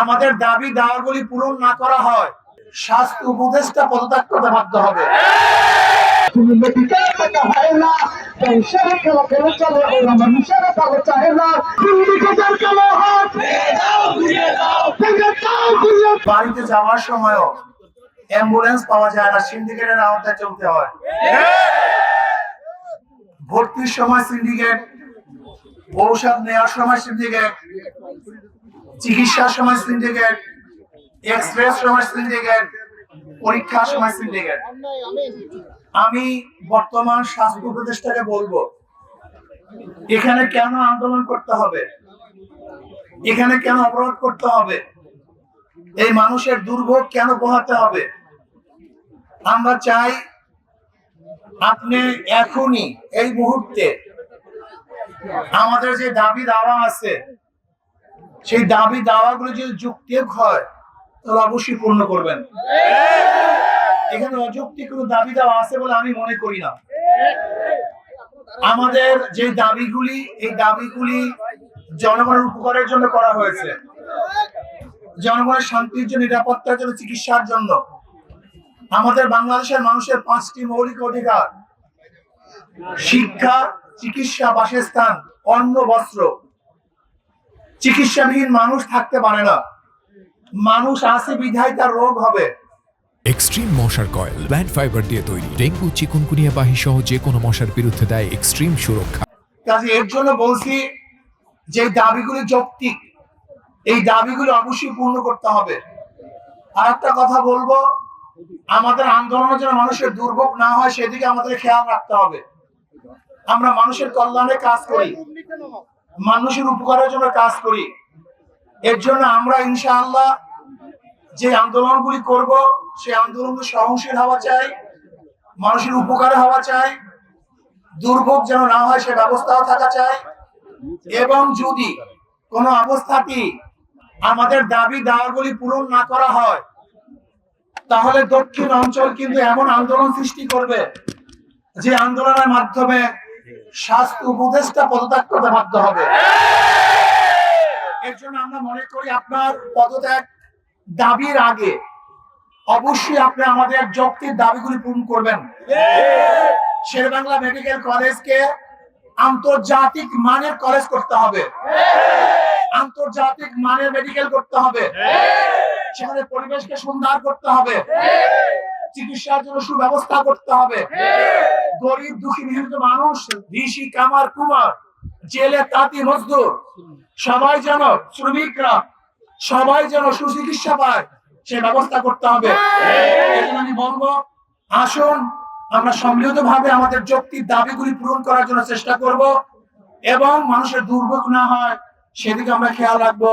আমাদের দাবি দাওয়াগুলি পূরণ না করা হয়, স্বাস্থ্য উপদেষ্টা পদত্যাগ করতে বাধ্য হবে। বাড়িতে যাওয়ার সময়ও অ্যাম্বুলেন্স পাওয়া যায় না, সিন্ডিকেটের আওতায় চলতে হয়। ভর্তির সময় সিন্ডিকেট, ঔষধ নেওয়ার সময় সিন্ডিকেট, চিকিৎসার সময় সিন্ডিকেট, এক্সরের সময় সিন্ডিকেট, পরীক্ষার সময় সিন্ডিকেট। আমি বর্তমান স্বাস্থ্য উপদেষ্টাকে বলবো, এখানে কেন আন্দোলন করতে হবে, এখানে কেন অবরোধ করতে হবে, এই মানুষের দুর্ভোগ কেন পোহাতে হবে? আমরা চাই আপনি এখনই এই মুহূর্তে আমাদের যে দাবি দাওয়া আছে, সেই দাবি দাওয়াগুলো যদি যৌক্তিক হয় তাহলে অবশ্যই পূর্ণ করবেন। এখানে অযৌক্তিক কোনো দাবি দাওয়া আছে বলে আমি মনে করি না। আমাদের যে দাবিগুলি, এই দাবিগুলি জনগণের উপকারের জন্য করা হয়েছে, জনগণের শান্তির জন্য, নিরাপত্তার জন্য, চিকিৎসার জন্য। আমাদের বাংলাদেশের মানুষের 5টি মৌলিক অধিকার: শিক্ষা, চিকিৎসা, বাসস্থান, অন্ন, বস্ত্র। চিকিৎসাবিহীন মানুষ থাকতে পারে না। মানুষ আছে বিধায় তার রোগ হবে। এক্সট্রিম মশার কয়েল প্ল্যান্ট ফাইবার দিয়ে তৈরি, ডেঙ্গু, চিকুনগুনিয়া বাহি সহ যে কোনো মশার বিরুদ্ধে দেয় এক্সট্রিম সুরক্ষা। কাজে এর জন্য বলছি যে দাবিগুলি যৌক্তিক, এই দাবিগুলি অবশ্যই পূর্ণ করতে হবে। আর একটা কথা বলবো, আমাদের আন্দোলনের জন্য মানুষের দুর্ভোগ না হয় সেদিকে আমাদের খেয়াল রাখতে হবে। আমরা মানুষের কল্যাণে কাজ করি, মানুষের উপকারের জন্য কাজ করি। এর জন্য আমরা ইনশাআল্লাহ যে আন্দোলনগুলি করব, সেই আন্দোলনগুলো সহনশীল হওয়া চাই, মানুষের উপকারে হওয়া চাই, দুর্ভোগ যেন না হয় সে ব্যবস্থাও থাকা চাই। এবং যদি কোনো অবস্থাতেই আমাদের দাবি দাওয়াগুলি পূরণ না করা হয়, তাহলে দক্ষিণ অঞ্চল কিন্তু এমন আন্দোলন সৃষ্টি করবে যে আন্দোলনের মাধ্যমে স্বাস্থ্য উপদেষ্টা পদত্যাগ করতে বাধ্য হবে। এর জন্য আমরা মনে করি আপনার পদত্যাগ দাবির আগে অবশ্যই আপনি আমাদের যৌক্তিক দাবিগুলি পূরণ করবেন। শেরেবাংলা মেডিকেল কলেজকে আন্তর্জাতিক মানের কলেজ করতে হবে, আন্তর্জাতিক মানের মেডিকেল করতে হবে, সেখানে পরিবেশকে সুন্দর করতে হবে, চিকিৎসার জন্য সুব্যবস্থা করতে হবে। গরিব দুঃখী নিহত মানুষ, ঋষি, কামার, কুমার, জেলে তাঁতি, মজদুর, সবাই যেন, শ্রমিকরা সবাই যেন সুচিকিৎসা পায় সে ব্যবস্থা করতে হবে। আমি বলবো, আসুন আমরা সম্মিলিত ভাবে আমাদের যৌক্তিক দাবিগুলি পূরণ করার জন্য চেষ্টা করব এবং মানুষের দুর্ভোগ না হয় সেদিকে আমরা খেয়াল রাখবো।